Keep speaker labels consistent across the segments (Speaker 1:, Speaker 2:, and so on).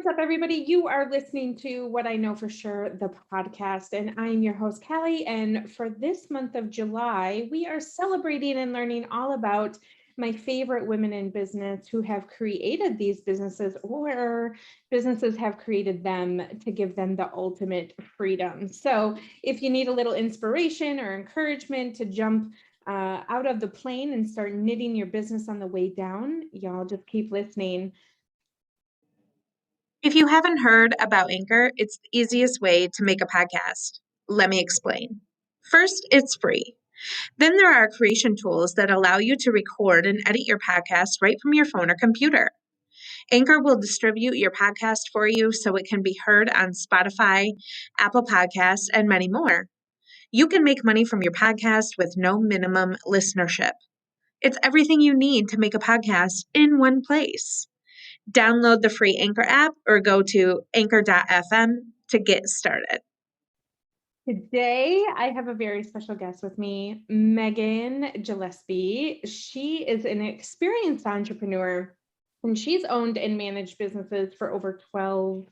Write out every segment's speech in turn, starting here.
Speaker 1: What's up, everybody? You are listening to What I Know for Sure, the podcast, and I'm your host, Callie. And for this month of July, we are celebrating and learning all about my favorite women in business who have created these businesses or businesses have created them to give them the ultimate freedom. So if you need a little inspiration or encouragement to jump out of the plane and start knitting your business on the way down, y'all just keep listening.
Speaker 2: If you haven't heard about Anchor, it's the easiest way to make a podcast. Let me explain. First, it's free. Then there are creation tools that allow you to record and edit your podcast right from your phone or computer. Anchor will distribute your podcast for you so it can be heard on Spotify, Apple Podcasts, and many more. You can make money from your podcast with no minimum listenership. It's everything you need to make a podcast in one place. Download the free Anchor app or go to anchor.fm to get started.
Speaker 1: Today, I have a very special guest with me, Megan Gillespie. She is an experienced entrepreneur, and she's owned and managed businesses for over 12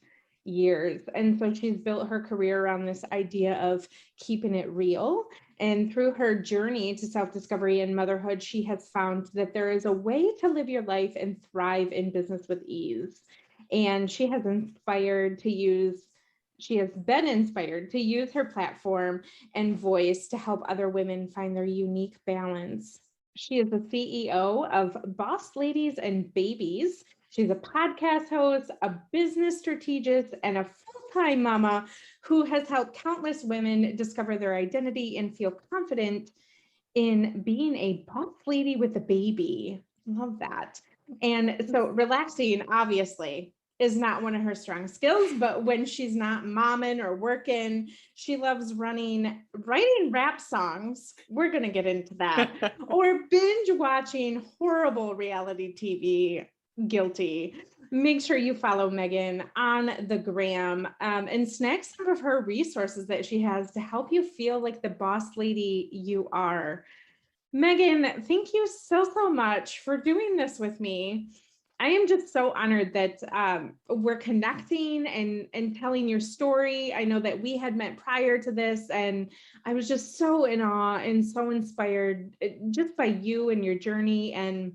Speaker 1: years. And so she's built her career around this idea of keeping it real. And through her journey to self-discovery and motherhood, she has found that there is a way to live your life and thrive in business with ease. And she has been inspired to use her platform and voice to help other women find their unique balance. She is the CEO of Boss Ladies and Babies. She's a podcast host, a business strategist, and a full-time mama who has helped countless women discover their identity and feel confident in being a boss lady with a baby. Love that. And so relaxing, obviously, is not one of her strong skills, but when she's not momming or working, she loves writing rap songs. We're going to get into that. Or binge watching horrible reality TV. Guilty. Make sure you follow Megan on the gram and snag some of her resources that she has to help you feel like the boss lady you are. Megan, thank you so much for doing this with me. I am just so honored that we're connecting and telling your story. I know that we had met prior to this, and I was just so in awe and so inspired just by you and your journey, and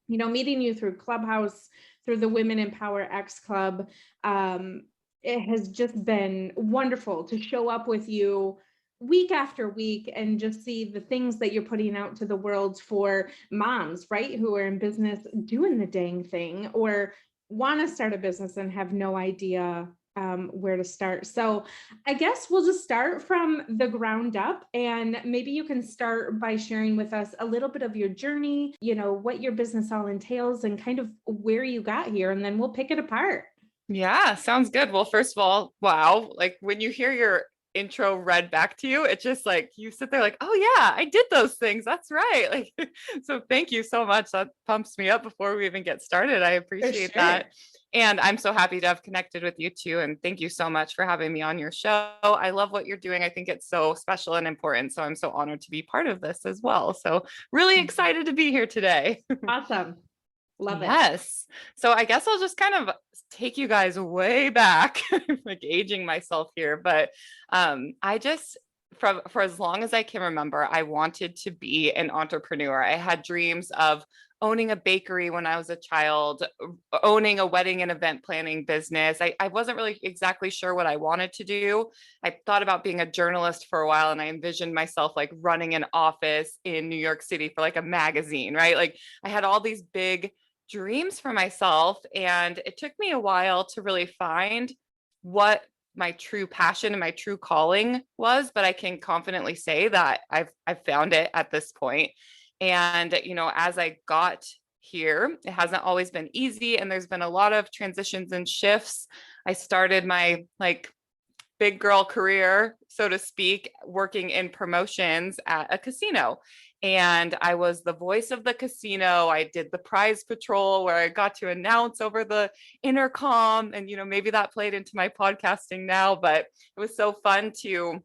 Speaker 1: meeting you through Clubhouse, through the Women Empower X Club. It has just been wonderful to show up with you week after week and just see the things that you're putting out to the world for moms, right? Who are in business doing the dang thing or want to start a business and have no idea where to start. So I guess we'll just start from the ground up, and maybe you can start by sharing with us a little bit of your journey, what your business all entails and kind of where you got here, and then we'll pick it apart.
Speaker 3: Yeah, sounds good. Well, first of all, wow, like when you hear your intro read back to you, it's just like you sit there like, oh yeah, I did those things. That's right. Like, so thank you so much. That pumps me up before we even get started. I appreciate that. And I'm so happy to have connected with you too. And thank you so much for having me on your show. I love what you're doing. I think it's so special and important. So I'm so honored to be part of this as well. So really excited to be here today.
Speaker 1: Awesome. Love it.
Speaker 3: Yes. So I guess I'll just kind of take you guys way back, like aging myself here. But I just, for as long as I can remember, I wanted to be an entrepreneur. I had dreams of owning a bakery when I was a child, owning a wedding and event planning business. I wasn't really exactly sure what I wanted to do. I thought about being a journalist for a while, and I envisioned myself like running an office in New York City for like a magazine, right? Like I had all these big dreams for myself, and it took me a while to really find what my true passion and my true calling was, but I can confidently say that I've found it at this point. And, as I got here, it hasn't always been easy. And there's been a lot of transitions and shifts. I started my big girl career, so to speak, working in promotions at a casino. And I was the voice of the casino. I did the prize patrol where I got to announce over the intercom. And, maybe that played into my podcasting now, but it was so fun to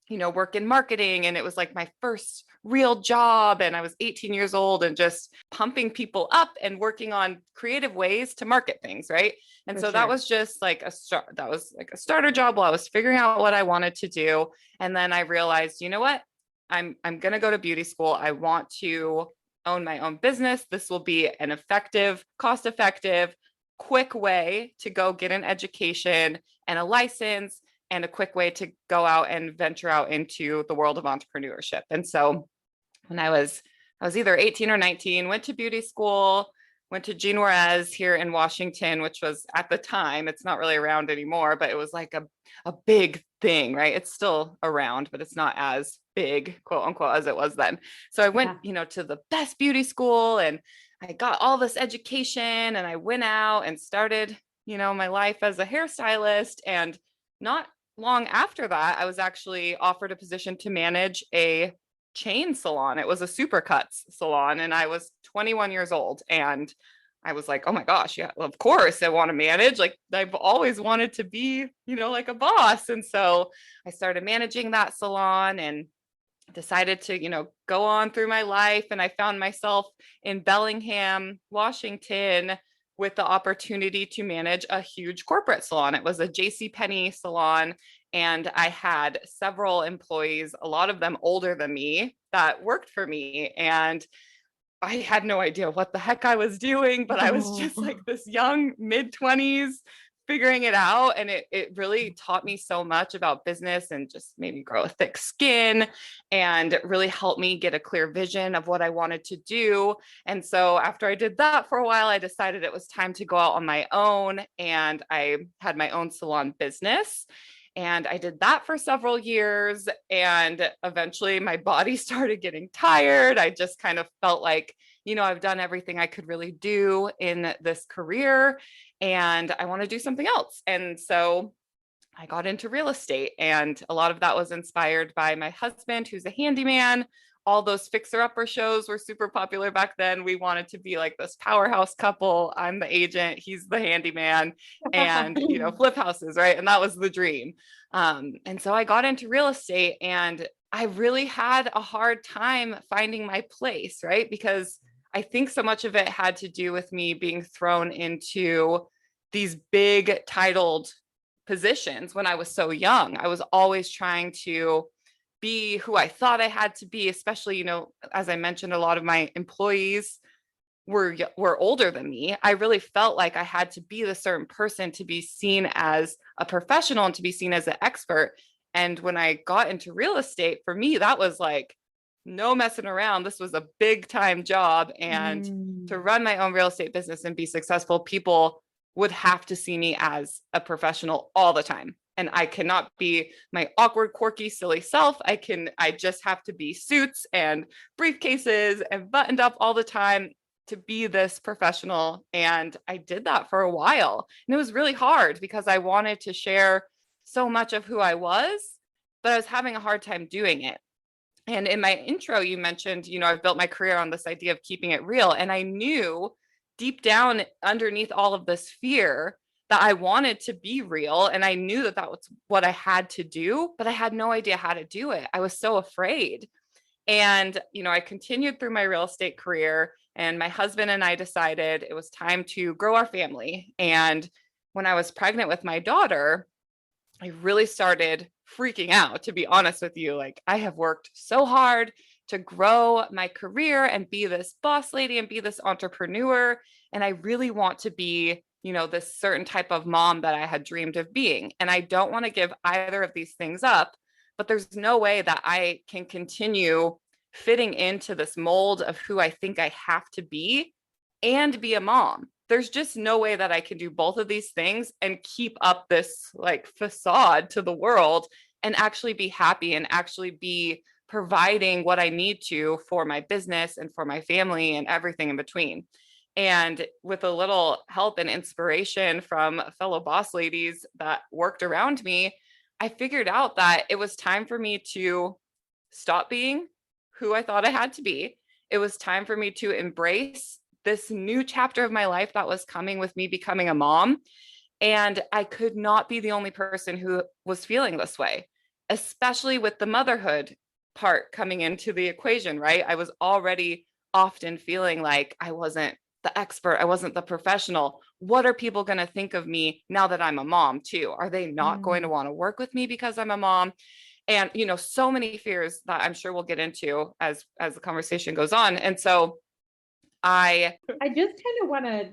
Speaker 3: work in marketing. And it was like my first real job. And I was 18 years old and just pumping people up and working on creative ways to market things. Right. And
Speaker 1: For
Speaker 3: so that
Speaker 1: sure.
Speaker 3: was just like that was like a starter job while I was figuring out what I wanted to do. And then I realized, you know what? I'm going to go to beauty school. I want to own my own business. This will be an effective, cost effective, quick way to go get an education and a license and a quick way to go out and venture out into the world of entrepreneurship. And so when I was either 18 or 19, went to beauty school, went to Jean Juarez here in Washington, which was at the time, it's not really around anymore, but it was like a big thing, right? It's still around, but it's not as big, quote unquote, as it was then. So I went, to the best beauty school and I got all this education and I went out and started, my life as a hairstylist. And not long after that, I was actually offered a position to manage a chain salon. It was a Supercuts salon, and I was 21 years old. And I was like, oh my gosh, yeah, of course I want to manage. Like I've always wanted to be, like a boss. And so I started managing that salon and decided to, go on through my life. And I found myself in Bellingham, Washington, with the opportunity to manage a huge corporate salon. It was a JCPenney salon. And I had several employees, a lot of them older than me, that worked for me. And I had no idea what the heck I was doing, but I was just like this young mid-20s figuring it out. And it really taught me so much about business and just made me grow a thick skin and really helped me get a clear vision of what I wanted to do. And so after I did that for a while, I decided it was time to go out on my own. And I had my own salon business. And I did that for several years. And eventually my body started getting tired. I just kind of felt like, I've done everything I could really do in this career and I want to do something else. And so I got into real estate. And a lot of that was inspired by my husband, who's a handyman. All those fixer-upper shows were super popular back then. We wanted to be like this powerhouse couple. I'm the agent, he's the handyman, and flip houses, right? And that was the dream. And so I got into real estate, and I really had a hard time finding my place, right? Because I think so much of it had to do with me being thrown into these big titled positions when I was so young. I was always trying to be who I thought I had to be, especially, as I mentioned, a lot of my employees were older than me. I really felt like I had to be the certain person to be seen as a professional and to be seen as an expert. And when I got into real estate, for me, that was like, no messing around. This was a big time job. And to run my own real estate business and be successful, people would have to see me as a professional all the time. And I cannot be my awkward, quirky, silly self. I just have to be suits and briefcases and buttoned up all the time to be this professional. And I did that for a while. And it was really hard because I wanted to share so much of who I was, but I was having a hard time doing it. And in my intro, you mentioned, I've built my career on this idea of keeping it real. And I knew deep down underneath all of this fear that I wanted to be real. And I knew that that was what I had to do, but I had no idea how to do it. I was so afraid. And, I continued through my real estate career, and my husband and I decided it was time to grow our family. And when I was pregnant with my daughter, I really started freaking out, to be honest with you. Like, I have worked so hard to grow my career and be this boss lady and be this entrepreneur. And I really want to be, this certain type of mom that I had dreamed of being. And I don't want to give either of these things up, but there's no way that I can continue fitting into this mold of who I think I have to be and be a mom. There's just no way that I can do both of these things and keep up this like facade to the world and actually be happy and actually be providing what I need to for my business and for my family and everything in between. And with a little help and inspiration from fellow boss ladies that worked around me, I figured out that it was time for me to stop being who I thought I had to be. It was time for me to embrace this new chapter of my life that was coming with me becoming a mom. And I could not be the only person who was feeling this way. especially with the motherhood part coming into the equation, right? I was already often feeling like I wasn't the expert, I wasn't the professional. What are people going to think of me now that I'm a mom too? Are they not going to want to work with me because I'm a mom? And so many fears that I'm sure we'll get into as the conversation goes on. And so
Speaker 1: I just kind of want to,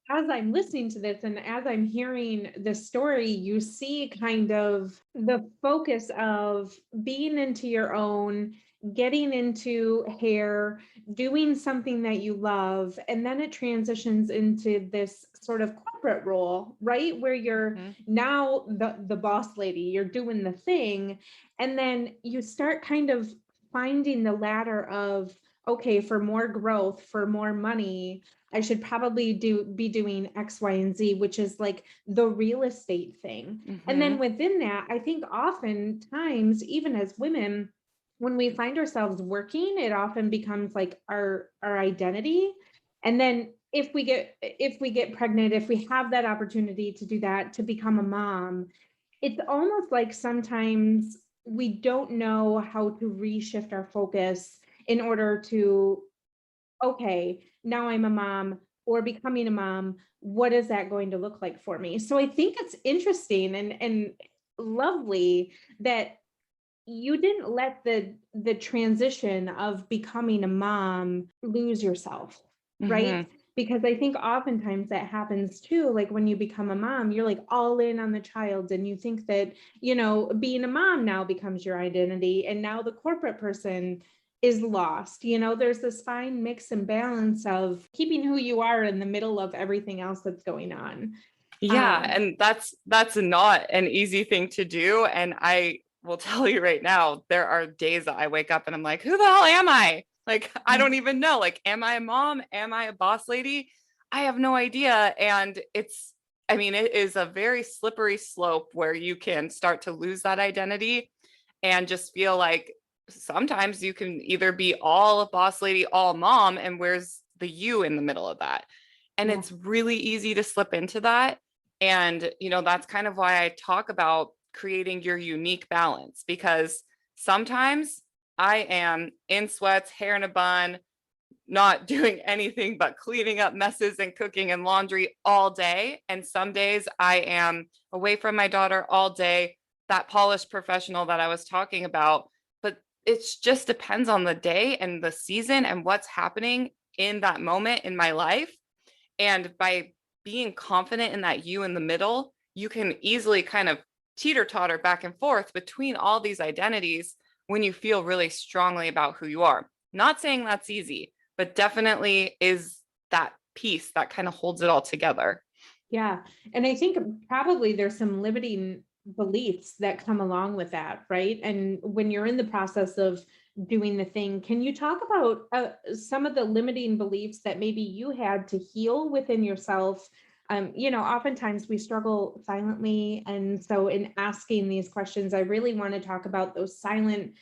Speaker 1: as I'm listening to this and as I'm hearing the story, you see kind of the focus of being into your own, getting into hair, doing something that you love, and then it transitions into this sort of corporate role, right? Where you're now the boss lady, you're doing the thing, and then you start kind of finding the ladder of, okay, for more growth, for more money, I should probably be doing X, Y, and Z, which is like the real estate thing. And then within that, I think oftentimes, even as women, when we find ourselves working, it often becomes like our identity. And then if we get pregnant, if we have that opportunity to do that, to become a mom, it's almost like sometimes we don't know how to reshift our focus in order to, okay, now I'm a mom or becoming a mom. What is that going to look like for me? So I think it's interesting and lovely that you didn't let the transition of becoming a mom lose yourself, right? Because I think oftentimes that happens too. Like when you become a mom, you're like all in on the child and you think that, being a mom now becomes your identity. And now the corporate person is lost. There's this fine mix and balance of keeping who you are in the middle of everything else that's going on.
Speaker 3: Yeah, and that's not an easy thing to do. And I will tell you right now, there are days that I wake up and I'm like, who the hell am I? Like, I don't even know. Like, am I a mom? Am I a boss lady? I have no idea. And it is a very slippery slope where you can start to lose that identity and just feel like sometimes you can either be all a boss lady, all mom, and where's the you in the middle of that? And it's really easy to slip into that. And, that's kind of why I talk about creating your unique balance, because sometimes I am in sweats, hair in a bun, not doing anything but cleaning up messes and cooking and laundry all day. And some days I am away from my daughter all day, that polished professional that I was talking about. But it just depends on the day and the season and what's happening in that moment in my life. And by being confident in that you in the middle, you can easily kind of teeter totter back and forth between all these identities when you feel really strongly about who you are. Not saying that's easy, but definitely is that piece that kind of holds it all together.
Speaker 1: Yeah. And I think probably there's some limiting beliefs that come along with that, right? And when you're in the process of doing the thing, can you talk about some of the limiting beliefs that maybe you had to heal within yourself? Oftentimes we struggle silently. And so in asking these questions, I really want to talk about those silent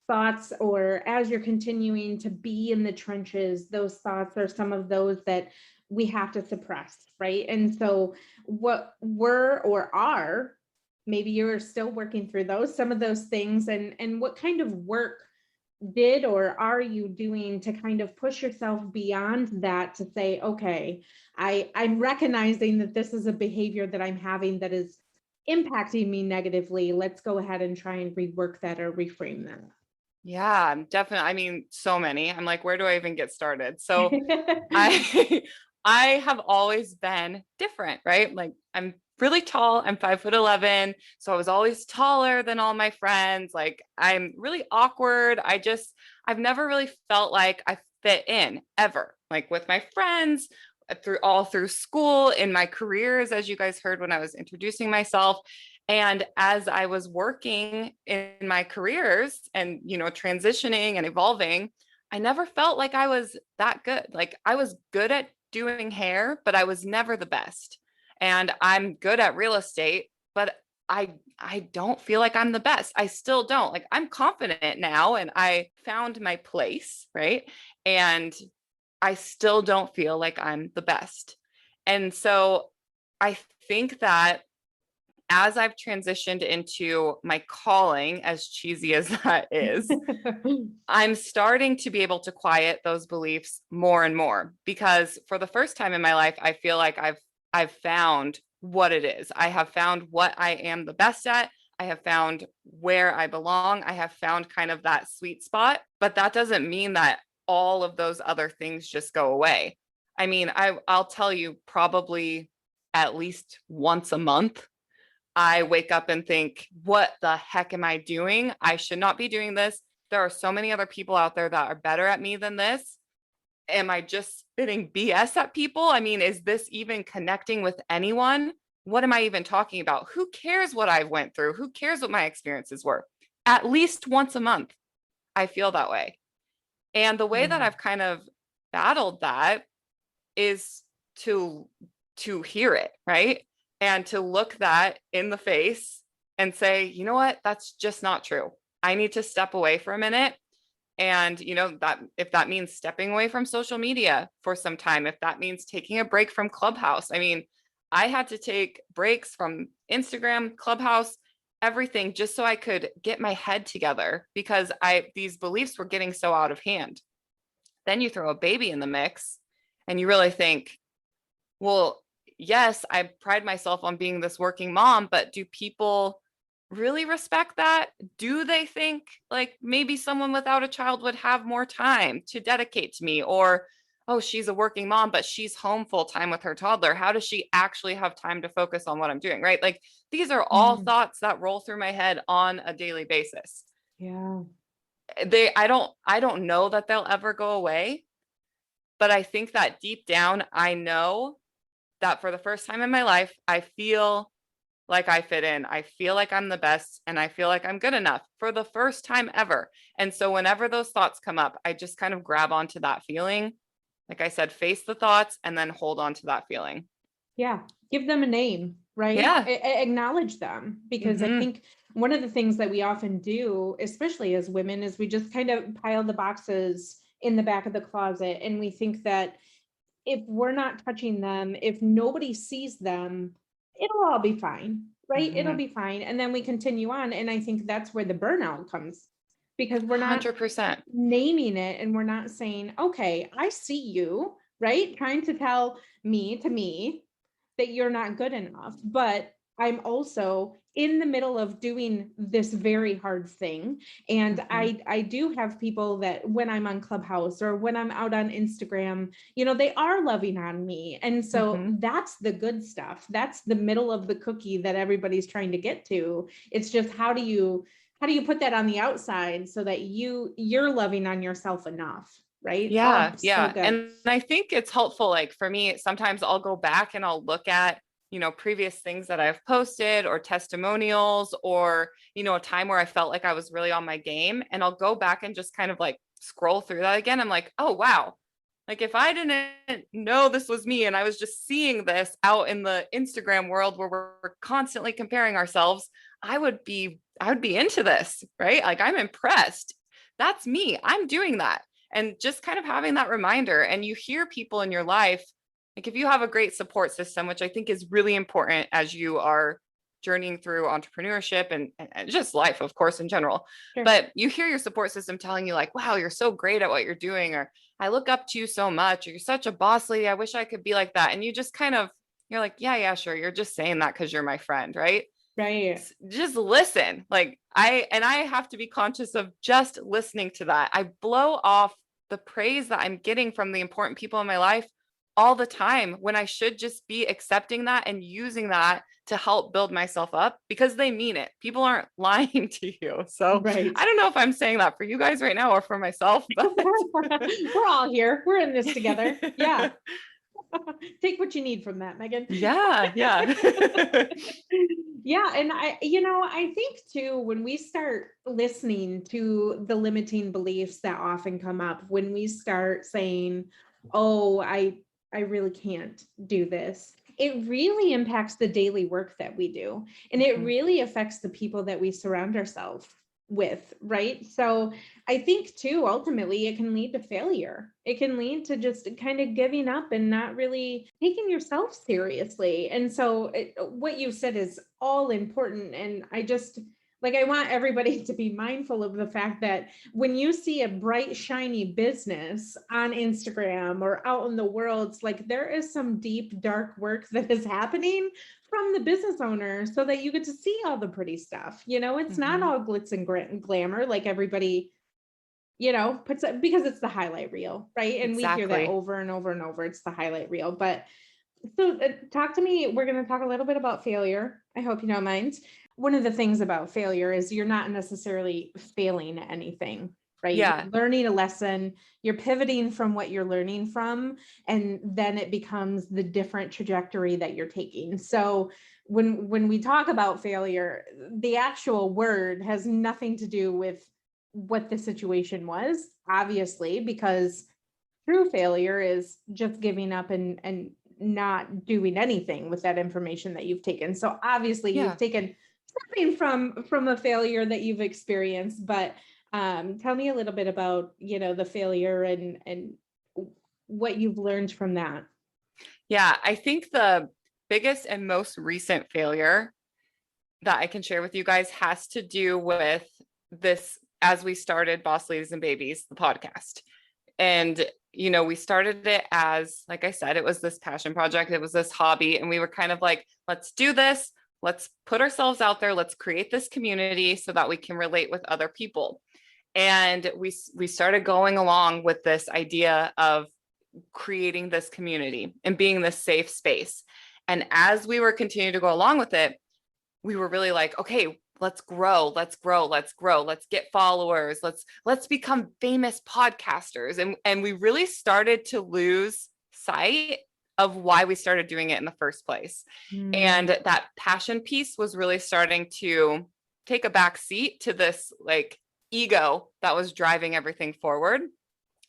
Speaker 1: thoughts, or as you're continuing to be in the trenches, those thoughts are some of those that we have to suppress, right? And so what were or are, maybe you're still working through some of those things, and what kind of work did or are you doing to kind of push yourself beyond that, to say, okay, I'm recognizing that this is a behavior that I'm having that is impacting me negatively. Let's go ahead and try and rework that or reframe that.
Speaker 3: Yeah, definitely. So many. I'm like, where do I even get started? So I I have always been different, right? Like I'm really tall. I'm 5'11". So I was always taller than all my friends. Like I'm really awkward. I've never really felt like I fit in ever, like with my friends, through school, in my careers, as you guys heard when I was introducing myself. And as I was working in my careers and, transitioning and evolving, I never felt like I was that good. Like I was good at doing hair, but I was never the best. And I'm good at real estate, but I don't feel like I'm the best. I still don't. Like I'm confident now and I found my place, right? And I still don't feel like I'm the best. And so I think that as I've transitioned into my calling, as cheesy as that is, I'm starting to be able to quiet those beliefs more and more, because for the first time in my life, I feel like I've found what it is. I have found what I am the best at. I have found where I belong. I have found kind of that sweet spot, but that doesn't mean that all of those other things just go away. I mean, I'll tell you, probably at least once a month, I wake up and think, what the heck am I doing? I should not be doing this. There are so many other people out there that are better at me than this. Am I just spitting BS at people? I mean, is this even connecting with anyone? What am I even talking about? Who cares what I went through? Who cares what my experiences were? At least once a month, I feel that way. And the way that
Speaker 1: Yeah.
Speaker 3: I've kind of battled that is to hear it, right? And to look that in the face and say, you know what, that's just not true. I need to step away for a minute. And that if that means stepping away from social media for some time, if that means taking a break from Clubhouse. I mean, I had to take breaks from Instagram, Clubhouse, everything, just so I could get my head together, because these beliefs were getting so out of hand. Then you throw a baby in the mix and you really think, well, yes, I pride myself on being this working mom, but do people really respect that? Do they think like maybe someone without a child would have more time to dedicate to me? Or, oh, she's a working mom, but she's home full time with her toddler. How does she actually have time to focus on what I'm doing? Right? Like, these are all
Speaker 1: Mm,
Speaker 3: thoughts that roll through my head on a daily basis.
Speaker 1: yeah.
Speaker 3: I don't know that they'll ever go away, but I think that deep down, I know that for the first time in my life, I feel like I fit in. I feel like I'm the best, and I feel like I'm good enough for the first time ever. And so whenever those thoughts come up, I just kind of grab onto that feeling. Like I said, face the thoughts and then hold on to that feeling.
Speaker 1: Yeah. Give them a name, right?
Speaker 3: Yeah.
Speaker 1: Acknowledge them, because I
Speaker 3: Mm-hmm.
Speaker 1: think one of the things that we often do, especially as women, is we just kind of pile the boxes in the back of the closet, and we think that if we're not touching them, if nobody sees them, it'll all be fine, right? It'll
Speaker 3: Mm-hmm.
Speaker 1: be fine. And then we continue on. And I think that's where the burnout comes, because we're not
Speaker 3: 100%.
Speaker 1: naming it, and we're not saying, okay, I see you, right? Trying to tell me that you're not good enough. But I'm also in the middle of doing this very hard thing. And
Speaker 3: Mm-hmm.
Speaker 1: I do have people that when I'm on Clubhouse or when I'm out on Instagram, they are loving on me. And so
Speaker 3: Mm-hmm.
Speaker 1: that's the good stuff. That's the middle of the cookie that everybody's trying to get to. It's just how do you put that on the outside so that you're loving on yourself enough, right? Oh,
Speaker 3: Yeah,
Speaker 1: so
Speaker 3: yeah.
Speaker 1: good.
Speaker 3: And I think it's helpful. Like for me, sometimes I'll go back and I'll look at, previous things that I've posted or testimonials, or, a time where I felt like I was really on my game. And I'll go back and just kind of like scroll through that again. I'm like, oh, wow. Like if I didn't know this was me and I was just seeing this out in the Instagram world where we're constantly comparing ourselves, I would be into this, right? Like I'm impressed. That's me. I'm doing that. And just kind of having that reminder. And you hear people in your life, like if you have a great support system, which I think is really important as you are journeying through entrepreneurship and just life, of course, in general.
Speaker 1: Sure.
Speaker 3: But you hear your support system telling you like, wow, you're so great at what you're doing, or I look up to you so much, or you're such a boss lady. I wish I could be like that. And you just kind of, you're like, yeah, sure. You're just saying that because you're my friend, right?
Speaker 1: Right.
Speaker 3: Just listen. Like I have to be conscious of just listening to that. I blow off the praise that I'm getting from the important people in my life all the time, when I should just be accepting that and using that to help build myself up, because they mean it. People aren't lying to you. So
Speaker 1: Right.
Speaker 3: I don't know if I'm saying that for you guys right now or for myself, but
Speaker 1: We're all here. We're in this together. Yeah. Take what you need from that, Megan.
Speaker 3: yeah.
Speaker 1: Yeah, and I think too, when we start listening to the limiting beliefs that often come up, when we start saying, "Oh, I really can't do this," it really impacts the daily work that we do, and it
Speaker 3: Mhm.
Speaker 1: really affects the people that we surround ourselves with, right? So I think too, ultimately, it can lead to failure. It can lead to just kind of giving up and not really taking yourself seriously. And so what you said is all important. And I just, like, I want everybody to be mindful of the fact that when you see a bright, shiny business on Instagram or out in the world, it's like there is some deep, dark work that is happening from the business owner so that you get to see all the pretty stuff. It's not all glitz and glamour like everybody, puts it, because it's the highlight reel, right? And we hear that
Speaker 3: Exactly.
Speaker 1: over and over and over. It's the highlight reel. But so talk to me. We're going to talk a little bit about failure. I hope you don't mind. One of the things about failure is you're not necessarily failing at anything, right?
Speaker 3: Yeah.
Speaker 1: You're learning a lesson, you're pivoting from what you're learning from, and then it becomes the different trajectory that you're taking. So when we talk about failure, the actual word has nothing to do with what the situation was, obviously, because true failure is just giving up and not doing anything with that information that you've taken. So obviously
Speaker 3: Yeah.
Speaker 1: you've taken something from a failure that you've experienced, but tell me a little bit about, the failure and what you've learned from that.
Speaker 3: Yeah. I think the biggest and most recent failure that I can share with you guys has to do with this as we started Boss Ladies and Babies, the podcast. And, we started it as, like I said, it was this passion project. It was this hobby. And we were kind of like, let's do this. Let's put ourselves out there. Let's create this community so that we can relate with other people. And we started going along with this idea of creating this community and being this safe space. And as we were continuing to go along with it, we were really like, okay, let's grow, let's get followers, let's become famous podcasters. And we really started to lose sight of why we started doing it in the first place. And that passion piece was really starting to take a back seat to this like ego that was driving everything forward.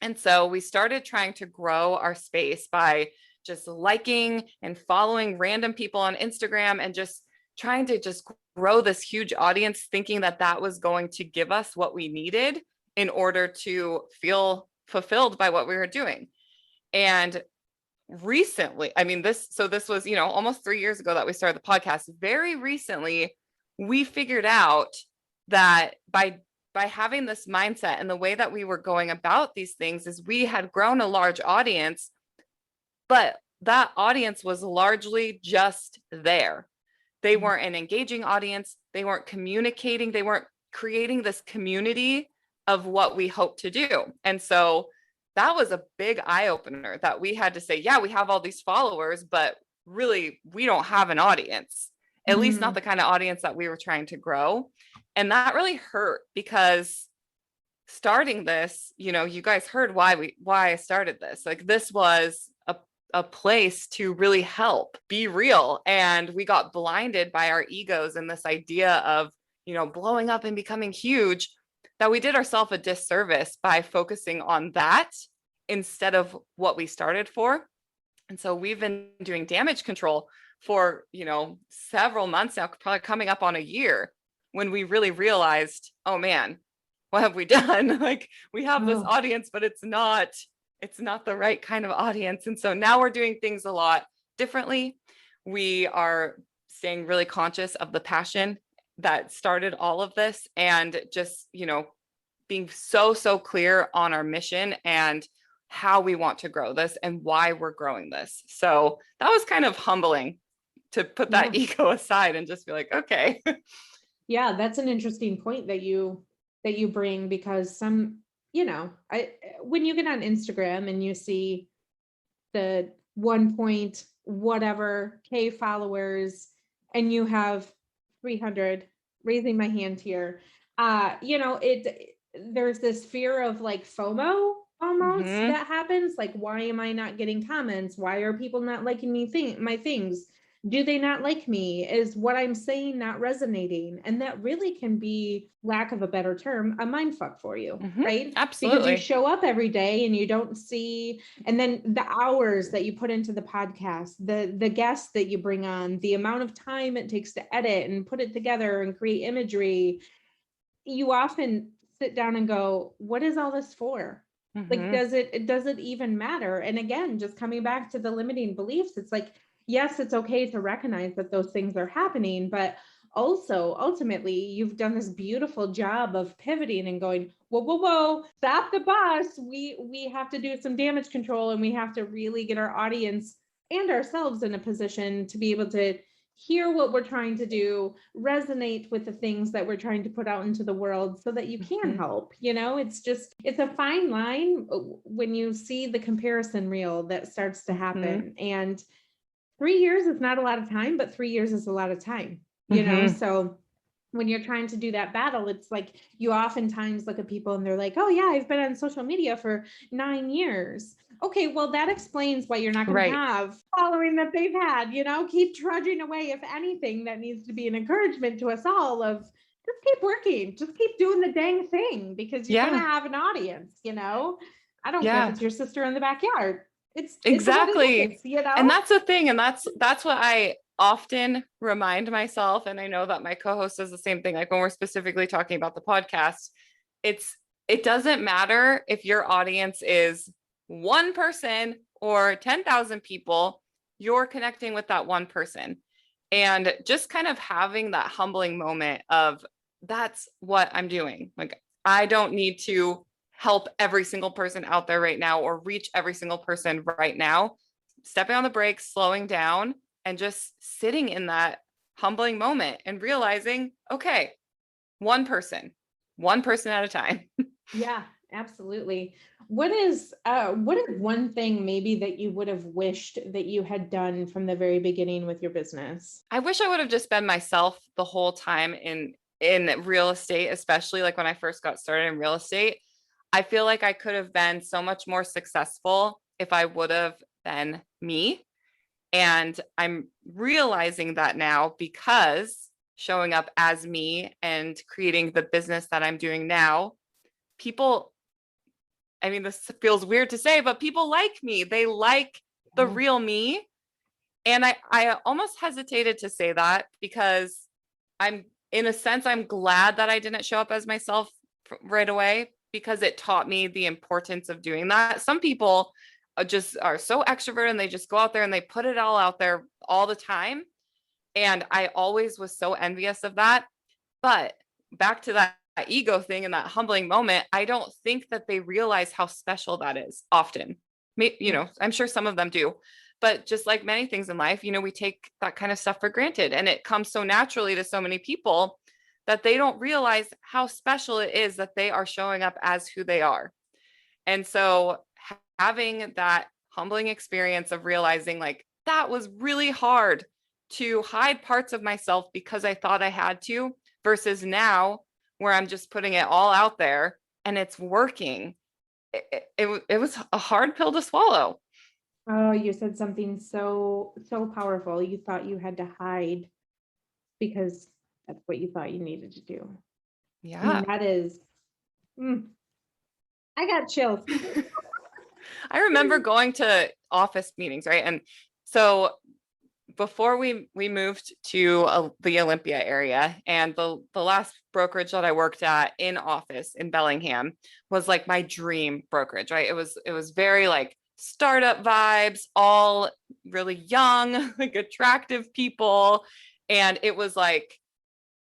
Speaker 3: And so we started trying to grow our space by just liking and following random people on Instagram and just trying to just grow this huge audience, thinking that that was going to give us what we needed in order to feel fulfilled by what we were doing. And recently, this was, almost 3 years ago that we started the podcast. Very recently, we figured out that by having this mindset and the way that we were going about these things is we had grown a large audience, but that audience was largely just there. They weren't an engaging audience. They weren't communicating. They weren't creating this community of what we hope to do. And so that was a big eye opener that we had to say, yeah, we have all these followers, but really we don't have an audience, at least not the kind of audience that we were trying to grow. And that really hurt because starting this, you guys heard why I started this. Like this was a place to really help be real. And we got blinded by our egos and this idea of, blowing up and becoming huge, that we did ourselves a disservice by focusing on that instead of what we started for. And so we've been doing damage control for, several months now, probably coming up on a year, when we really realized, oh man, what have we done? Like we have this audience, but it's not the right kind of audience. And so now we're doing things a lot differently. We are staying really conscious of the passion that started all of this and just, being so clear on our mission and how we want to grow this and why we're growing this. So that was kind of humbling to put that ego aside and just be like, okay.
Speaker 1: Yeah, that's an interesting point that you bring, because when you get on Instagram and you see the 1 point whatever K followers and you have 300, raising my hand here, there's this fear of like FOMO almost that happens. Like, why am I not getting comments? Why are people not liking my things? Do they not like me? Is what I'm saying not resonating? And that really can be, lack of a better term, a mind fuck for you, right?
Speaker 3: Absolutely.
Speaker 1: Because you show up every day and you don't see, and then the hours that you put into the podcast, the guests that you bring on, the amount of time it takes to edit and put it together and create imagery. you often sit down and go, what is all this for? Like,
Speaker 3: Mhm.
Speaker 1: does it even matter? And again, just coming back to the limiting beliefs, it's like, yes, it's okay to recognize that those things are happening, but also ultimately you've done this beautiful job of pivoting and going, whoa, stop the bus. We have to do some damage control, and we have to really get our audience and ourselves in a position to be able to hear what we're trying to do, resonate with the things that we're trying to put out into the world so that you can
Speaker 3: Mhm.
Speaker 1: help. It's a fine line when you see the comparison reel that starts to
Speaker 3: Mhm.
Speaker 1: happen. And 3 years is not a lot of time, but 3 years is a lot of time.
Speaker 3: Mhm.
Speaker 1: So when you're trying to do that battle, it's like you oftentimes look at people and they're like, oh yeah, I've been on social media for 9 years. Okay, well, that explains why you're not going to
Speaker 3: Right.
Speaker 1: have following that they've had. Keep trudging away. If anything, that needs to be an encouragement to us all of just keep working, just keep doing the dang thing, because you're going to
Speaker 3: Yeah.
Speaker 1: have an audience. I don't care if
Speaker 3: Yeah.
Speaker 1: it's your sister in the backyard. It's what it
Speaker 3: Exactly.
Speaker 1: is.
Speaker 3: And that's the thing. And that's what I often remind myself. And I know that my co-host does the same thing. Like when we're specifically talking about the podcast, it's it doesn't matter if your audience is one person or 10,000 people, you're connecting with that one person. And just kind of having that humbling moment of that's what I'm doing. Like I don't need to help every single person out there right now or reach every single person right now. Stepping on the brakes, slowing down, and just sitting in that humbling moment and realizing, okay, one person at a time.
Speaker 1: Yeah, absolutely. What is one thing maybe that you would have wished that you had done from the very beginning with your business?
Speaker 3: I wish I would have just been myself the whole time in real estate, especially like when I first got started in real estate. I feel like I could have been so much more successful if I would have been me. And I'm realizing that now because showing up as me and creating the business that I'm doing now, people, I mean, this feels weird to say, but people like me. They like the
Speaker 1: Yeah.
Speaker 3: real me. And I almost hesitated to say that because I'm, in a sense, I'm glad that I didn't show up as myself right away because it taught me the importance of doing that. Some people just are so extroverted and they just go out there and they put it all out there all the time. And I always was so envious of that. But back to that ego thing and that humbling moment, I don't think that they realize how special that is often.
Speaker 1: Yeah.
Speaker 3: I'm sure some of them do, but just like many things in life, we take that kind of stuff for granted and it comes so naturally to so many people that they don't realize how special it is that they are showing up as who they are. And so having that humbling experience of realizing like that was really hard to hide parts of myself because I thought I had to versus now where I'm just putting it all out there and it's working. It was a hard pill to swallow.
Speaker 1: Oh, you said something so powerful. You thought you had to hide because that's what you thought you needed to do. I mean,
Speaker 3: Yeah.
Speaker 1: that is, mm, I got chills.
Speaker 3: I remember going to office meetings, right? And so before we moved to the Olympia area, and the last brokerage that I worked at in office in Bellingham was like my dream brokerage, right? It was very like startup vibes, all really young, like attractive people, and it was like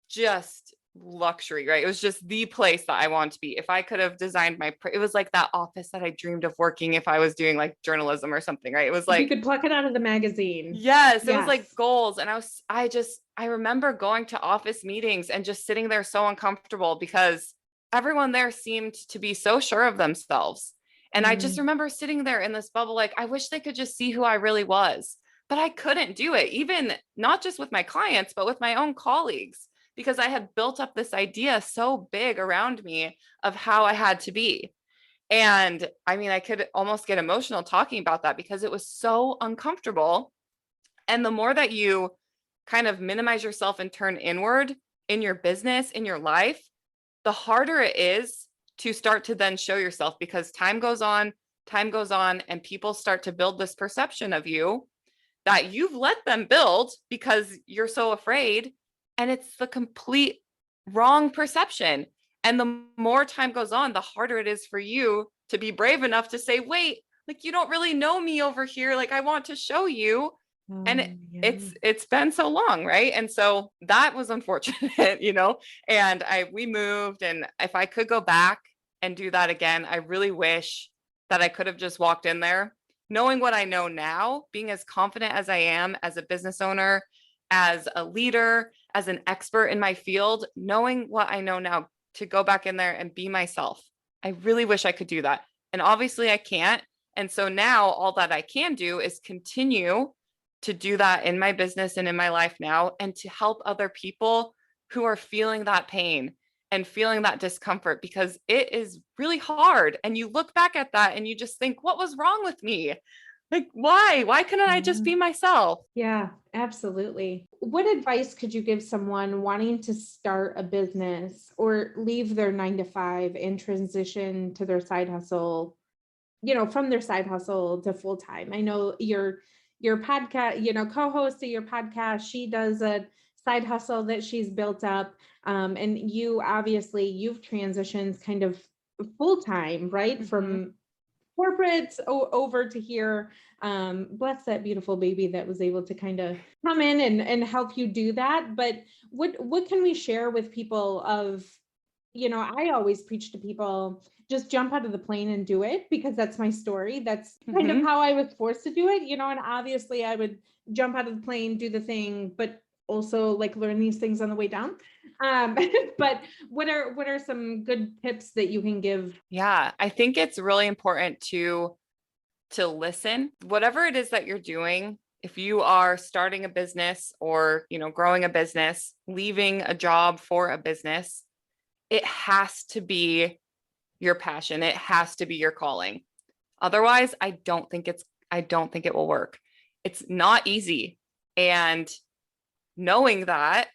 Speaker 3: just luxury, right? It was just the place that I wanted to be. If I could have designed it was like that office that I dreamed of working if I was doing like journalism or something, right? It was
Speaker 1: If you
Speaker 3: like
Speaker 1: could pluck it out of the magazine.
Speaker 3: yes, it was
Speaker 1: Yes.
Speaker 3: like goals. And I remember going to office meetings and just sitting there so uncomfortable because everyone there seemed to be so sure of themselves. And I just
Speaker 1: Mm.
Speaker 3: remember sitting there in this bubble, like, I wish they could just see who I really was. But I couldn't do it, even not just with my clients, but with my own colleagues, because I had built up this idea so big around me of how I had to be. And I mean, I could almost get emotional talking about that because it was so uncomfortable. And the more that you kind of minimize yourself and turn inward in your business, in your life, the harder it is to start to then show yourself because time goes on, and people start to build this perception of you that you've let them build because you're so afraid. And it's the complete wrong perception. And the more time goes on, the harder it is for you to be brave enough to say, wait, like you don't really know me over here. Like I want to show you. And
Speaker 1: Yeah.
Speaker 3: it's been so long, right? And so that was unfortunate, and we moved, and if I could go back and do that again, I really wish that I could have just walked in there knowing what I know now, being as confident as I am as a business owner, as a leader, as an expert in my field, knowing what I know now, to go back in there and be myself. I really wish I could do that. And obviously I can't. And so now all that I can do is continue to do that in my business and in my life now, and to help other people who are feeling that pain and feeling that discomfort, because it is really hard. And you look back at that and you just think, what was wrong with me? Like, why couldn't I just be myself?
Speaker 1: Yeah, absolutely. What advice could you give someone wanting to start a business or leave their 9 to 5 and transition to their side hustle, from their side hustle to full time? I know your podcast, co-host of your podcast, she does a side hustle that she's built up. And you've transitioned kind of full time, right?
Speaker 3: Mm-hmm.
Speaker 1: From corporates over to here. Bless that beautiful baby that was able to kind of come in and help you do that. But what can we share with people of, I always preach to people, just jump out of the plane and do it, because that's my story. That's kind of how I was forced to do it, and obviously I would jump out of the plane, do the thing, but also like learn these things on the way down. But what are some good tips that you can give?
Speaker 3: Yeah, I think it's really important to listen. Whatever it is that you're doing, if you are starting a business or, growing a business, leaving a job for a business, it has to be your passion. It has to be your calling. Otherwise, I don't think it will work. It's not easy. And knowing that,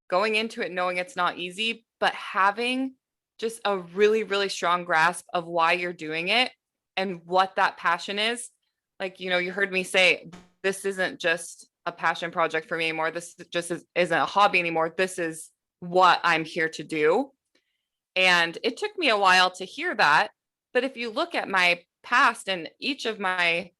Speaker 3: going into it knowing it's not easy, but having just a really, really strong grasp of why you're doing it and what that passion is. Like, you heard me say, this isn't just a passion project for me anymore. This just isn't a hobby anymore. This is what I'm here to do. And it took me a while to hear that. But if you look at my past, and each of my,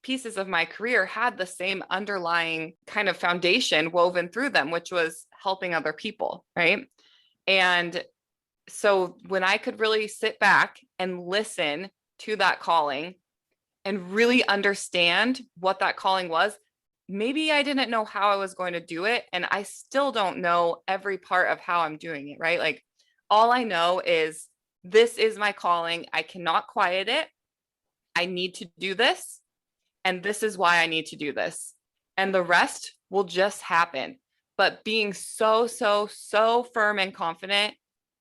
Speaker 3: pieces of my career had the same underlying kind of foundation woven through them, which was helping other people, right? And so when I could really sit back and listen to that calling and really understand what that calling was, maybe I didn't know how I was going to do it. And I still don't know every part of how I'm doing it, right? Like, all I know is this is my calling. I cannot quiet it. I need to do this. And this is why I need to do this. And the rest will just happen. But being so, so, so firm and confident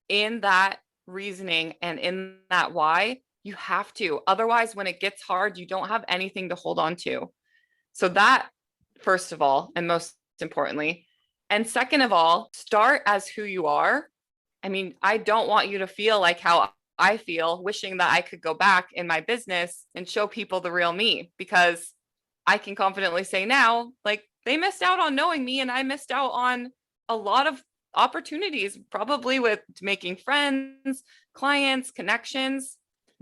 Speaker 3: in that reasoning and in that why, you have to. Otherwise, when it gets hard, you don't have anything to hold on to. So that, first of all, and most importantly, and second of all, start as who you are. I mean, I don't want you to feel like how I feel, wishing that I could go back in my business and show people the real me, because I can confidently say now, like, they missed out on knowing me, and I missed out on a lot of opportunities, probably with making friends, clients, connections.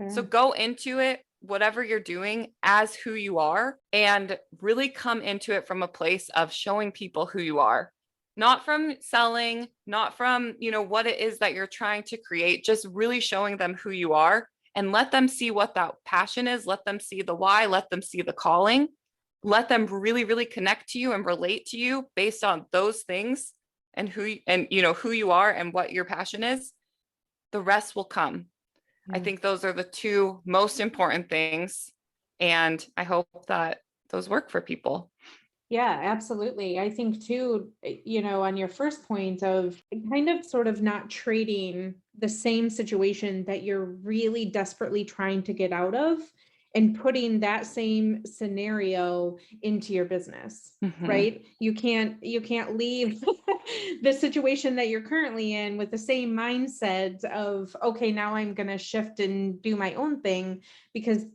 Speaker 3: So go into it, whatever you're doing, as who you are, and really come into it from a place of showing people who you are. Not from selling, not from, what it is that you're trying to create, just really showing them who you are, and let them see what that passion is. Let them see the why, let them see the calling, let them really, really connect to you and relate to you based on those things, and who you are and what your passion is. The rest will come. I think those are the two most important things. And I hope that those work for people.
Speaker 1: Yeah, absolutely. I think too, on your first point of kind of sort of not trading the same situation that you're really desperately trying to get out of, and putting that same scenario into your business, right? You can't leave the situation that you're currently in with the same mindset of, okay, now I'm going to shift and do my own thing, because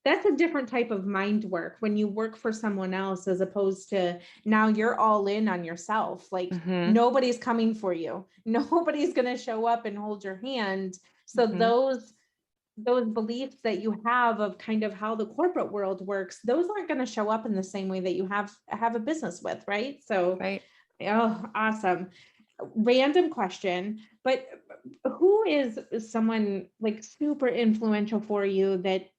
Speaker 1: that's a different type of mind work when you work for someone else, as opposed to now you're all in on yourself. Like
Speaker 3: Mm-hmm.
Speaker 1: nobody's coming for you. Nobody's going to show up and hold your hand. So
Speaker 3: Mm-hmm.
Speaker 1: those beliefs that you have of kind of how the corporate world works, those aren't going to show up in the same way that you have a business with, right? So,
Speaker 3: Right.
Speaker 1: oh, awesome. Random question, but who is someone like super influential for you that,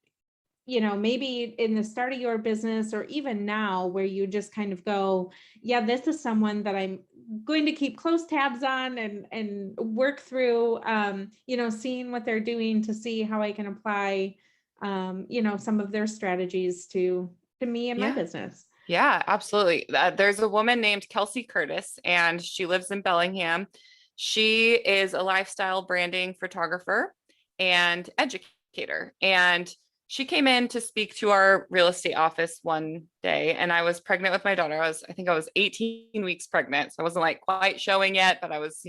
Speaker 1: maybe in the start of your business or even now, where you just kind of go, yeah, this is someone that I'm going to keep close tabs on and work through, seeing what they're doing to see how I can apply, some of their strategies to me and my
Speaker 3: Yeah.
Speaker 1: business.
Speaker 3: Yeah, absolutely. There's a woman named Kelsey Curtis, and she lives in Bellingham. She is a lifestyle branding photographer and educator. And she came in to speak to our real estate office one day, and I was pregnant with my daughter. I think I was 18 weeks pregnant. So I wasn't like quite showing yet, but I was,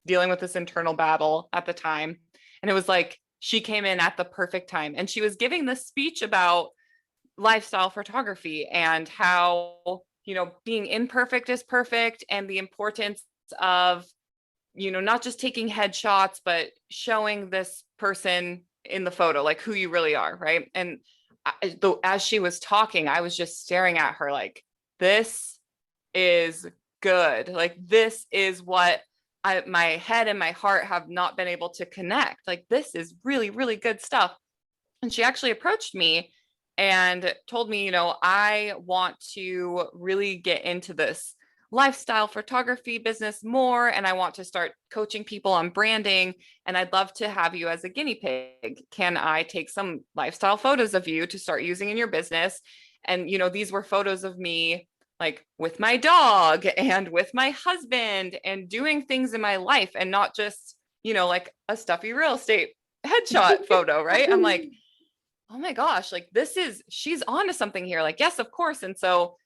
Speaker 3: dealing with this internal battle at the time. And it was like she came in at the perfect time, and she was giving this speech about lifestyle photography and how, being imperfect is perfect, and the importance of, not just taking headshots, but showing this person in the photo, like who you really are. Right. And as she was talking, I was just staring at her like, this is good. Like, this is what my head and my heart have not been able to connect. Like, this is really, really good stuff. And she actually approached me and told me, I want to really get into this lifestyle photography business more. And I want to start coaching people on branding. And I'd love to have you as a guinea pig. Can I take some lifestyle photos of you to start using in your business? And, these were photos of me like with my dog and with my husband and doing things in my life, and not just, like a stuffy real estate headshot photo. Right. I'm like, oh my gosh, like she's on to something here. Like, yes, of course. And so,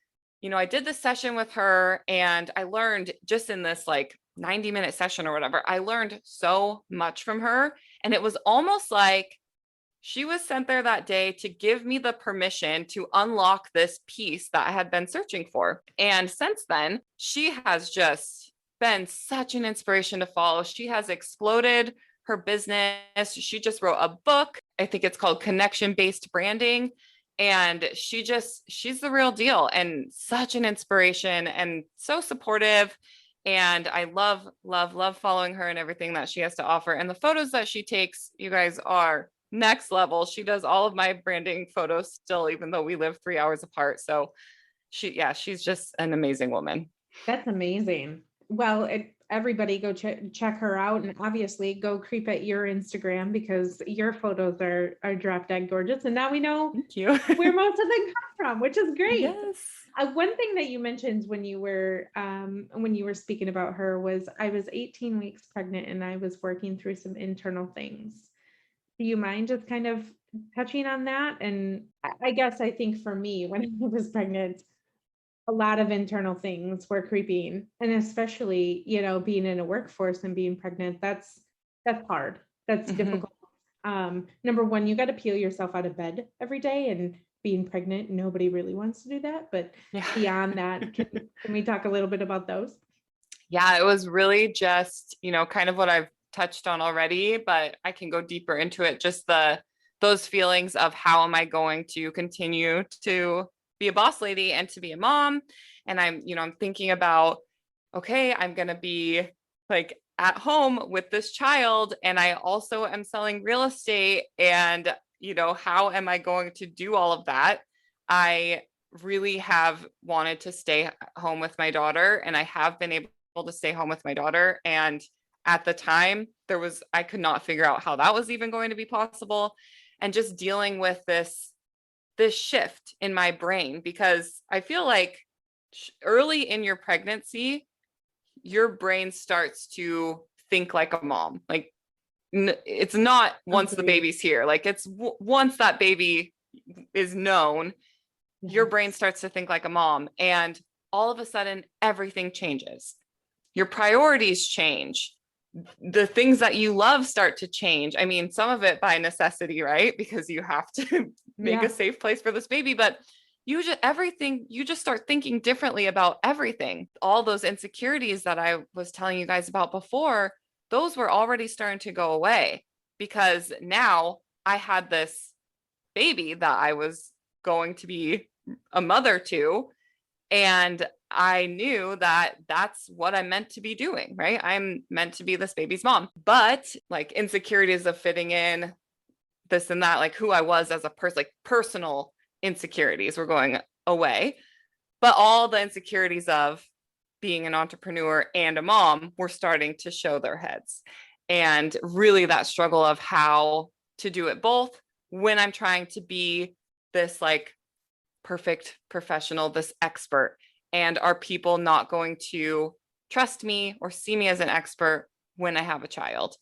Speaker 3: I did this session with her, and I learned just in this like 90-minute session or whatever, I learned so much from her. And it was almost like she was sent there that day to give me the permission to unlock this piece that I had been searching for. And since then, she has just been such an inspiration to follow. She has exploded her business. She just wrote a book. I think it's called Connection Based Branding. And she's the real deal, and such an inspiration and so supportive. And I love, love, love following her and everything that she has to offer. And the photos that she takes, you guys, are next level. She does all of my branding photos still, even though we live 3 hours apart. So she's just an amazing woman.
Speaker 1: That's amazing. Well, everybody go check her out, and obviously go creep at your Instagram, because your photos are drop dead gorgeous. And now we know
Speaker 3: Thank you.
Speaker 1: where most of them come from, which is great.
Speaker 3: Yes.
Speaker 1: One thing that you mentioned when you were speaking about her was, I was 18 weeks pregnant and I was working through some internal things. Do you mind just kind of touching on that? And I guess I think for me, when I was pregnant, a lot of internal things were creeping, and especially, being in a workforce and being pregnant, that's hard. That's difficult. Number one, you got to peel yourself out of bed every day, and being pregnant, nobody really wants to do that. But beyond that, can we talk a little bit about those?
Speaker 3: Yeah, it was really just, kind of what I've touched on already, but I can go deeper into it. Just those feelings of, how am I going to continue to be a boss lady and to be a mom? And I'm thinking about, okay, I'm going to be like at home with this child, and I also am selling real estate, and, how am I going to do all of that? I really have wanted to stay home with my daughter, and I have been able to stay home with my daughter. And at the time, I could not figure out how that was even going to be possible. And just dealing with this shift in my brain, because I feel like early in your pregnancy, your brain starts to think like a mom. Like, it's not once the baby's here. Like, it's once that baby is known, your brain starts to think like a mom. And all of a sudden, everything changes. Your priorities change. the things that you love start to change. I mean, some of it by necessity, right? Because you have to make a safe place for this baby, but you just start thinking differently about everything. All those insecurities that I was telling you guys about before, those were already starting to go away because now I had this baby that I was going to be a mother to. And I knew that that's what I'm meant to be doing, right? I'm meant to be this baby's mom. But like insecurities of fitting in, this and that, like who I was as a person, like personal insecurities were going away. But all the insecurities of being an entrepreneur and a mom were starting to show their heads. And really that struggle of how to do it both when I'm trying to be this like perfect professional, this expert. And are people not going to trust me or see me as an expert when I have a child?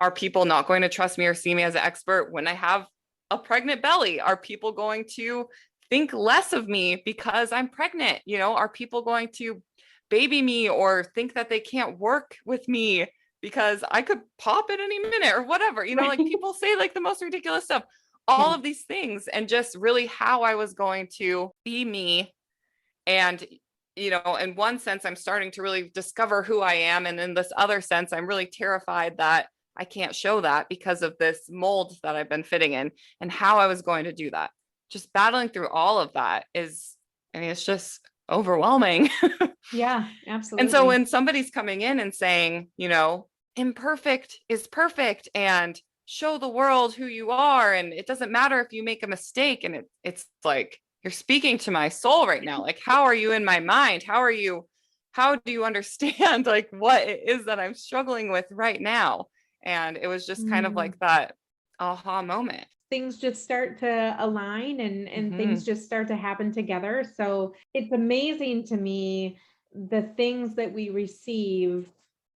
Speaker 3: Are people not going to trust me or see me as an expert when I have a pregnant belly? Are people going to think less of me because I'm pregnant? You know, are people going to baby me or think that they can't work with me because I could pop at any minute or whatever? You know, like people say like the most ridiculous stuff, all of these things, and just really how I was going to be me. And, you know, in one sense, I'm starting to really discover who I am. And in this other sense, I'm really terrified that I can't show that because of this mold that I've been fitting in and how I was going to do that. Just battling through all of that is, I mean, it's just overwhelming.
Speaker 1: Yeah, absolutely.
Speaker 3: And so when somebody's coming in and saying, you know, imperfect is perfect and show the world who you are, and it doesn't matter if you make a mistake, and it's like, you're speaking to my soul right now. Like, how are you in my mind? How do you understand like what it is that I'm struggling with right now? And it was just kind of like that aha moment.
Speaker 1: Things just start to align and things just start to happen together. So it's amazing to me the things that we receive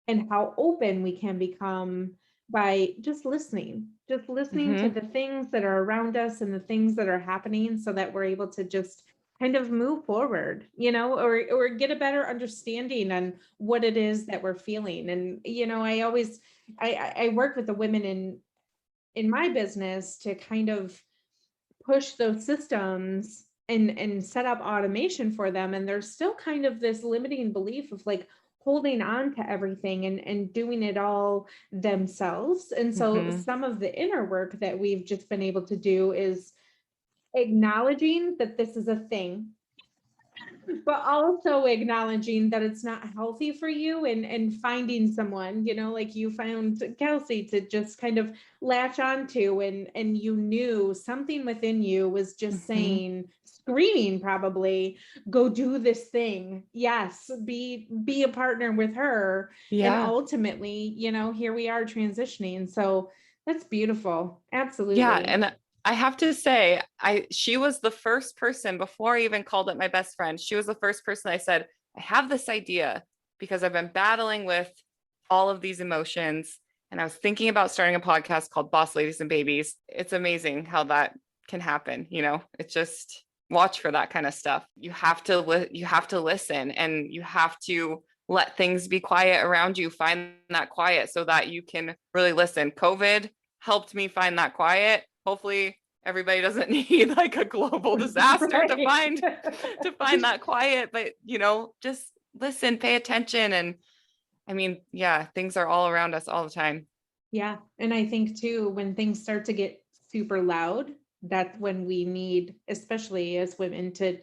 Speaker 1: and how open we can become by just listening to the things that are around us and the things that are happening so that we're able to just kind of move forward, you know, or get a better understanding on what it is that we're feeling. And, you know, I work with the women in my business to kind of push those systems and set up automation for them. And there's still kind of this limiting belief of like holding on to everything and doing it all themselves. And so some of the inner work that we've just been able to do is acknowledging that this is a thing, but also acknowledging that it's not healthy for you and finding someone, you know, like you found Kelsey to just kind of latch onto and you knew something within you was just saying, screaming probably, go do this thing. Yes, be a partner with her. And ultimately, you know, here we are transitioning. So that's beautiful. Absolutely.
Speaker 3: Yeah. And I have to say, she was the first person before I even called it my best friend. She was the first person I said, I have this idea because I've been battling with all of these emotions. And I was thinking about starting a podcast called Boss Ladies and Babies. It's amazing how that can happen. You know, it's just watch for that kind of stuff. You have to listen, and you have to let things be quiet around you. Find that quiet so that you can really listen. COVID helped me find that quiet. Hopefully everybody doesn't need like a global disaster to find that quiet, but you know, just listen, pay attention. And I mean, yeah, things are all around us all the time.
Speaker 1: Yeah. And I think too, when things start to get super loud, that's when we need, especially as women, to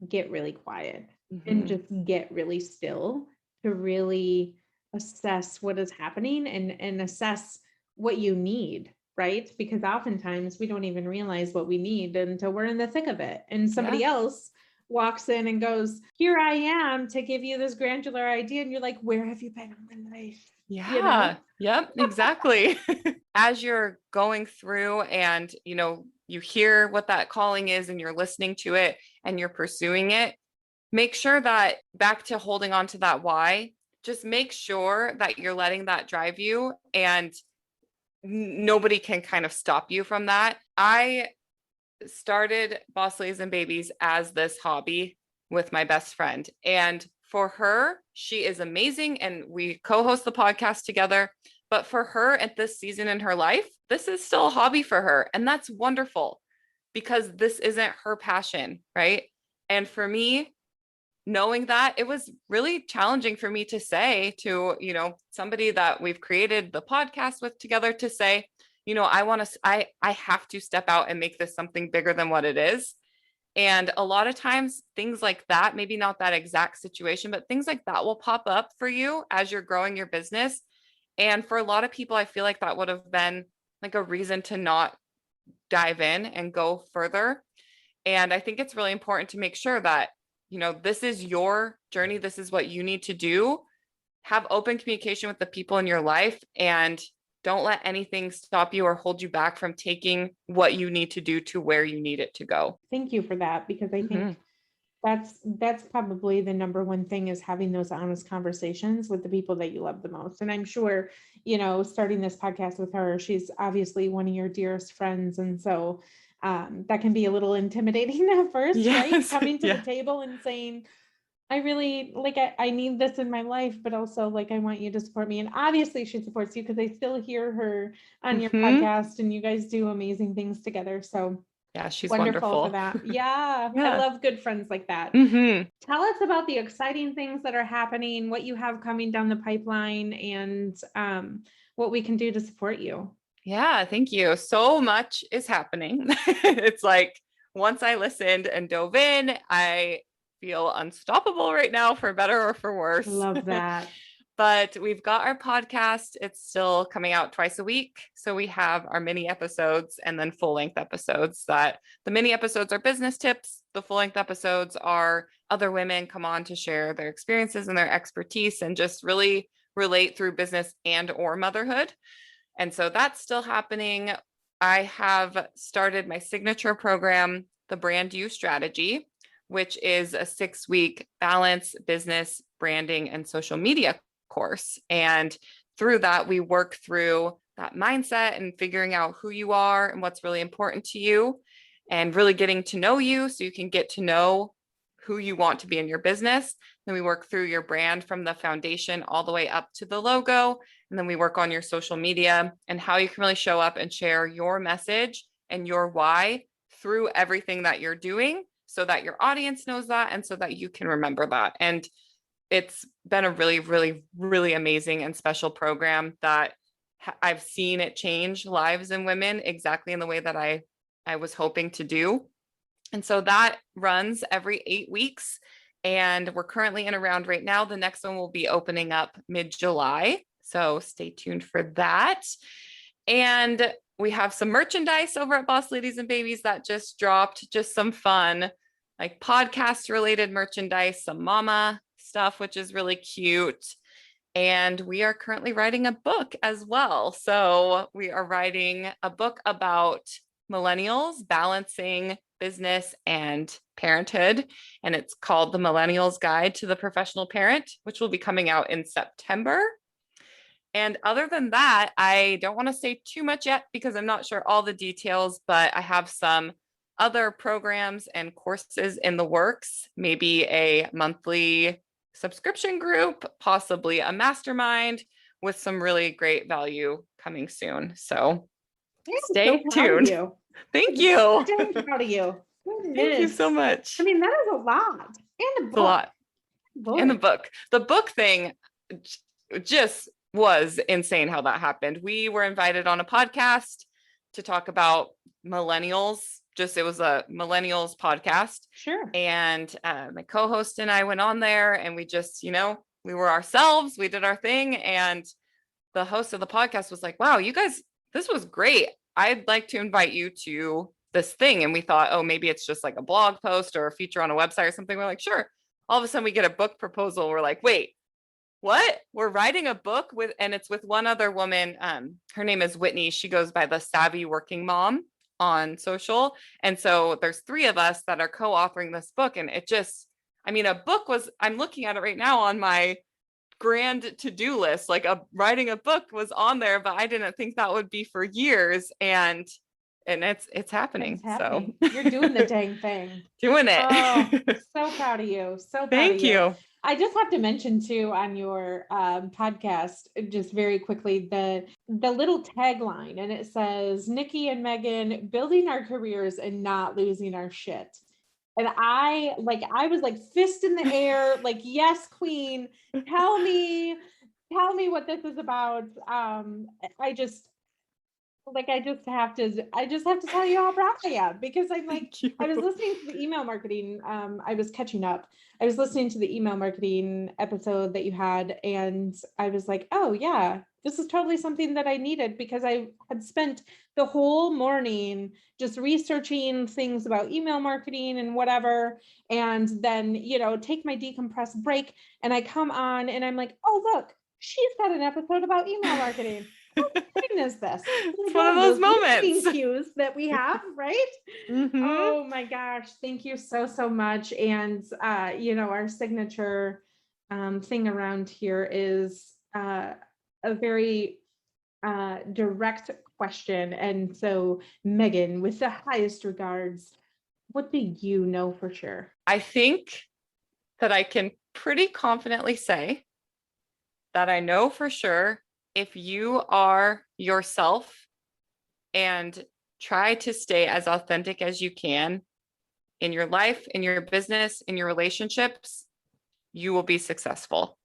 Speaker 1: get really quiet and just get really still to really assess what is happening and assess what you need, right? Because oftentimes we don't even realize what we need until we're in the thick of it. And somebody else walks in and goes, here I am to give you this granular idea. And you're like, where have you been all my life?
Speaker 3: Yeah.
Speaker 1: You know?
Speaker 3: Yep. Exactly. As you're going through and, you know, you hear what that calling is and you're listening to it and you're pursuing it, make sure that, back to holding on to that why, just make sure that you're letting that drive you and nobody can kind of stop you from that. I started Boss Ladies and Babies as this hobby with my best friend. And for her, she is amazing. And we co-host the podcast together. But for her at this season in her life, this is still a hobby for her. And that's wonderful because this isn't her passion, right? And for me, knowing that, it was really challenging for me to say to, somebody that we've created the podcast with together to say, I have to step out and make this something bigger than what it is. And a lot of times things like that, maybe not that exact situation, but things like that will pop up for you as you're growing your business. And for a lot of people, I feel like that would have been like a reason to not dive in and go further. And I think it's really important to make sure that, this is your journey. This is what you need to do. Have open communication with the people in your life and don't let anything stop you or hold you back from taking what you need to do to where you need it to go.
Speaker 1: Thank you for that, because I think that's probably the number one thing, is having those honest conversations with the people that you love the most. And I'm sure, starting this podcast with her, she's obviously one of your dearest friends. And so that can be a little intimidating at first, right? Coming to the table and saying, I really I need this in my life, but also I want you to support me. And obviously she supports you, because I still hear her on your podcast and you guys do amazing things together. So
Speaker 3: yeah, she's
Speaker 1: wonderful
Speaker 3: wonderful
Speaker 1: for that. Yeah,
Speaker 3: Yeah.
Speaker 1: I love good friends like that. Tell us about the exciting things that are happening, what you have coming down the pipeline, and what we can do to support you.
Speaker 3: Yeah, thank you. So much is happening. It's like once I listened and dove in, I feel unstoppable right now, for better or for worse.
Speaker 1: Love that.
Speaker 3: But we've got our podcast. It's still coming out twice a week. So we have our mini episodes and then full length episodes. That the mini episodes are business tips. The full length episodes are other women come on to share their experiences and their expertise and just really relate through business and or motherhood. And so that's still happening. I have started my signature program, the Brand You Strategy, which is a 6-week balance, business, branding, and social media course. And through that, we work through that mindset and figuring out who you are and what's really important to you and really getting to know you so you can get to know who you want to be in your business. Then we work through your brand from the foundation all the way up to the logo. And then we work on your social media and how you can really show up and share your message and your why through everything that you're doing so that your audience knows that and so that you can remember that. And it's been a really, really, really amazing and special program that I've seen it change lives and women exactly in the way that I was hoping to do. And so that runs every 8 weeks. And we're currently in a round right now. The next one will be opening up mid-July. So stay tuned for that. And we have some merchandise over at Boss Ladies and Babies that just dropped, just some fun, like podcast related merchandise, some mama stuff, which is really cute. And we are currently writing a book as well. So we are writing a book about millennials balancing business and parenthood. And it's called The Millennials Guide to the Professional Parent, which will be coming out in September. And other than that, I don't want to say too much yet because I'm not sure all the details, but I have some other programs and courses in the works, maybe a monthly subscription group, possibly a mastermind with some really great value coming soon. So stay tuned. Thank you.
Speaker 1: I'm so proud of you.
Speaker 3: Thank you so much.
Speaker 1: I mean, that is a lot. And a book.
Speaker 3: It's a lot. And the book. The book thing just was insane how that happened. We were invited on a podcast to talk about millennials. It was a millennials podcast.
Speaker 1: Sure.
Speaker 3: And my co-host and I went on there and we just, we were ourselves. We did our thing. And the host of the podcast was like, wow, you guys, this was great. I'd like to invite you to this thing. And we thought, oh, maybe it's just like a blog post or a feature on a website or something. We're like, sure. All of a sudden we get a book proposal. We're like, wait, what? We're writing a book and it's with one other woman. Her name is Whitney. She goes by the Savvy Working Mom on social. And so there's 3 of us that are co-authoring this book. And it just, a book I'm looking at it right now on my grand to-do list, writing a book was on there, but I didn't think that would be for years. And it's happening. So
Speaker 1: you're doing the dang thing.
Speaker 3: Doing it.
Speaker 1: Oh, so proud of you. So proud
Speaker 3: Thank
Speaker 1: of you.
Speaker 3: you.
Speaker 1: I just have to mention too on your podcast, just very quickly, the little tagline, and it says Nikki and Megan building our careers and not losing our shit. And I was like fist in the air, like, yes, queen, tell me what this is about. I just I just have to tell you how proud I am, because I'm like, I was listening to the email marketing. I was catching up. I was listening to the email marketing episode that you had, and I was like, oh yeah, this is totally something that I needed, because I had spent the whole morning just researching things about email marketing and whatever. And then, take my decompressed break, and I come on and I'm like, oh, look, she's got an episode about email marketing. Is this?
Speaker 3: It's one of those moments.
Speaker 1: Cues that we have, right?
Speaker 3: Mm-hmm.
Speaker 1: Oh my gosh, thank you so much. And our signature thing around here is a very direct question. And so, Megan, with the highest regards, what do you know for sure?
Speaker 3: I think that I can pretty confidently say that I know for sure, if you are yourself and try to stay as authentic as you can in your life, in your business, in your relationships, you will be successful.